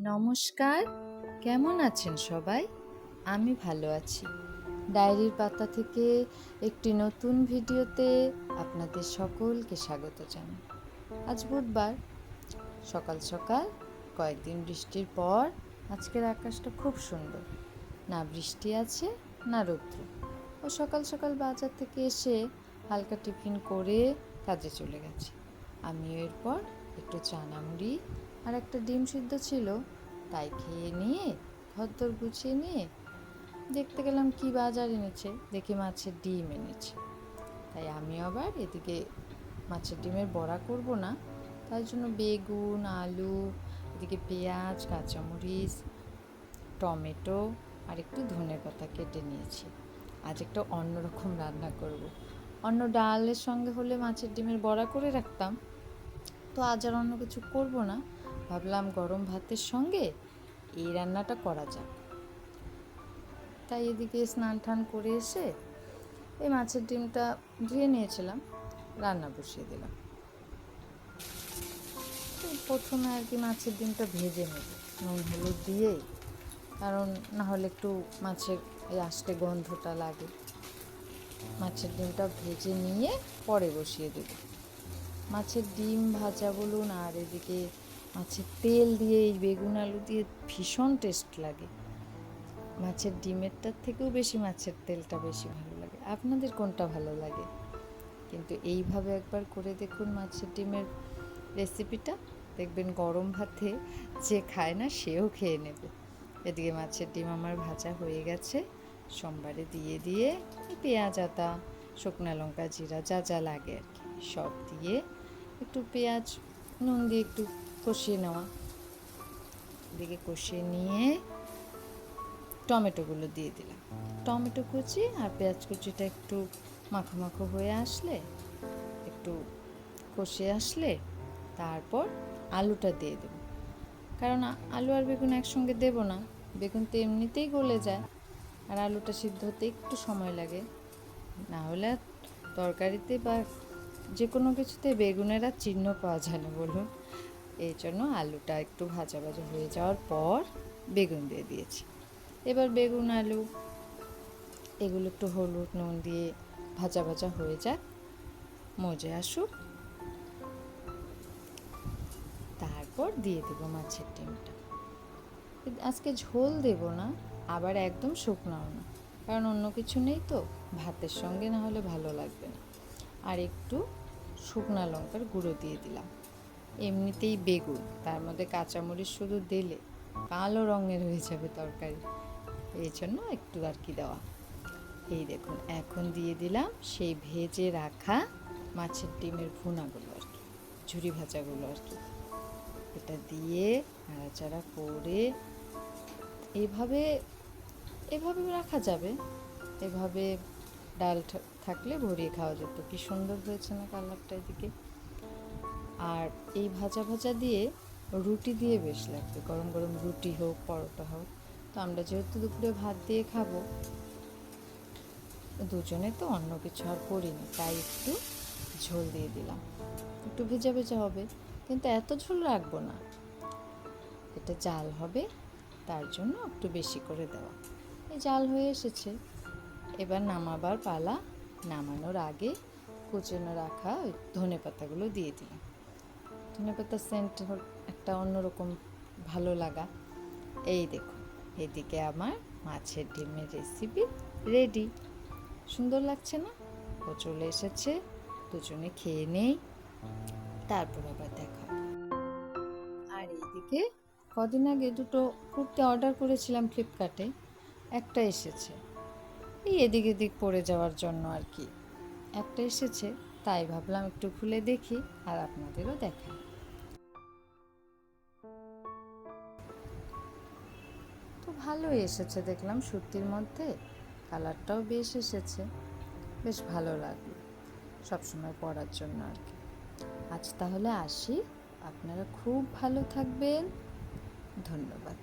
নমস্কার, কেমন আছেন সবাই? আমি ভালো আছি। ডায়েরির পাতা থেকে একটি নতুন ভিডিওতে আপনাদের সকলকে স্বাগত জানাই। আজ বুধবার, সকাল সকাল কয়েকদিন বৃষ্টির পর আজকের আকাশটা খুব সুন্দর। না বৃষ্টি আছে, না রৌদ্র। সকাল সকাল বাজার থেকে এসে হালকা টিফিন করে কাজে চলে গেছে। আমিও এরপর একটু চানা মুড়ি আর একটা ডিম সিদ্ধ ছিল, তাই খেয়ে নিয়ে ঘরদোর গুছিয়ে নিয়ে দেখতে গেলাম কি বাজার এনেছে। দেখি মাছের ডিম এনেছে। তাই আমি আবার এদিকে মাছের ডিমের বড়া করব না, তাই জন্য বেগুন, আলু, এদিকে পেঁয়াজ, কাঁচামরিচ, টমেটো আর একটু ধনেপাতা কেটে নিয়েছি। আজ একটা অন্যরকম রান্না করব। অন্য ডালের সঙ্গে হলে মাছের ডিমের বড়া করে রাখতাম, তো আজ আর অন্য কিছু করব না। ভাবলাম গরম ভাতের সঙ্গে এই রান্নাটা করা যাক। তাই এদিকে স্নান টান করে এসে এই মাছের ডিমটা ধুয়ে নিয়েছিলাম, রান্না বসিয়ে দিলাম। তো প্রথমে আর কি মাছের ডিমটা ভেজে নেব নুন হলুদ দিয়েই, কারণ না হলে একটু মাছের এই আষ্টে গন্ধটা লাগে। মাছের ডিমটা ভেজে নিয়ে পরে বসিয়ে দেব। মাছের ডিম ভাজা বলুন, আর এদিকে মাছের তেল দিয়ে এই বেগুন আলু দিয়ে ভীষণ টেস্ট লাগে। মাছের ডিমেরটার থেকেও বেশি মাছের তেলটা বেশি ভালো লাগে। আপনাদের কোনটা ভালো লাগে? কিন্তু এইভাবে একবার করে দেখুন মাছের ডিমের রেসিপিটা, দেখবেন গরম ভাতে যে খায় না সেও খেয়ে নেবে। এদিকে মাছের ডিম আমার ভাজা হয়ে গেছে। সোমবারে দিয়ে দিয়ে পেঁয়াজ, আদা, শুকনো লঙ্কা, জিরা যা যা লাগে আর কি সব দিয়ে একটু পেঁয়াজ নুন দিয়ে একটু কষিয়ে নেওয়া। এদিকে কষিয়ে নিয়ে টমেটোগুলো দিয়ে দিলাম। টমেটো কুচি আর পেঁয়াজ কুচিটা একটু মাখো মাখো হয়ে আসলে, একটু কষিয়ে আসলে তারপর আলুটা দিয়ে দেব। কারণ আলু আর বেগুন একসঙ্গে দেব না, বেগুন তো এমনিতেই গলে যায় আর আলুটা সিদ্ধ হতে একটু সময় লাগে। না হলে তরকারিতে বা যে কোনো কিছুতে বেগুনের আর চিহ্ন পাওয়া যায় না বলুন। এই জন্য আলুটা একটু ভাজা ভাজা হয়ে যাওয়ার পর বেগুন দিয়ে দিয়েছি। এবার বেগুন আলু এগুলো একটু হলুদ নুন দিয়ে ভাজা ভাজা হয়ে যাক, মজে আসুক, তারপর দিয়ে দেবো মাছের ডিমটা। আজকে ঝোল দেব না, আবার একদম শুকনাও না, কারণ অন্য কিছু নেই তো, ভাতের সঙ্গে না হলে ভালো লাগবে না। আর একটু শুকনা লঙ্কার গুঁড়ো দিয়ে দিলাম। এমনিতেই বেগুন, তার মধ্যে কাঁচামরিচ শুধু দিলে কালো রঙের হয়ে যাবে তরকারি, এই জন্য একটু আর কি দেওয়া। এই দেখুন এখন দিয়ে দিলাম সেই ভেজে রাখা মাছের ডিমের ভুনাগুলো আর কি, ঝুরি ভাজাগুলো আর কি। এটা দিয়ে নাড়াচাড়া করে এভাবে এভাবে রাখা যাবে। এভাবে ডাল থাকলে ভরিয়ে খাওয়া যেত। কি সুন্দর হয়েছে না কালারটা এদিকে। আর এই ভাজা ভাজা দিয়ে রুটি দিয়ে বেশ লাগবে, গরম গরম রুটি হোক পরোটা হোক। তো আমরা যেহেতু দুপুরে ভাত দিয়ে খাবো, দুজনে তো অন্য কিছু আর করিনি, তাই একটু ঝোল দিয়ে দিলাম। একটু ভেজা ভেজা হবে, কিন্তু এত ঝোল রাখবো না, এটা জাল হবে, তার জন্য একটু বেশি করে দেওয়া। এই জাল হয়ে এসেছে, এবার নামাবার পালা। নামানোর আগে কুচনো রাখা ওই ধনে পাতাগুলো দিয়ে দিলাম। ধনে পাতার সেন্ট একটা অন্যরকম ভালো লাগা। এই দেখুন এদিকে আমার মাছের ডিমের রেসিপি রেডি। সুন্দর লাগছে না? ও চলে এসেছে, দুজনে খেয়ে নেই, তারপর আবার দেখা। আর এইদিকে কদিন আগে দুটো কুর্তি অর্ডার করেছিলাম ফ্লিপকার্টে, একটা এসেছে এই এদিক এদিক পড়ে যাওয়ার জন্য আর কি। একটা এসেছে, তাই ভাবলাম একটু খুলে দেখি আর আপনাদেরও দেখাই। তো ভালোই এসেছে দেখলাম, সুতির মধ্যে কালারটাও বেশ এসেছে, বেশ ভালো লাগলো সবসময় পরার জন্য আর কি। আজ তাহলে আসি, আপনারা খুব ভালো থাকবেন, ধন্যবাদ।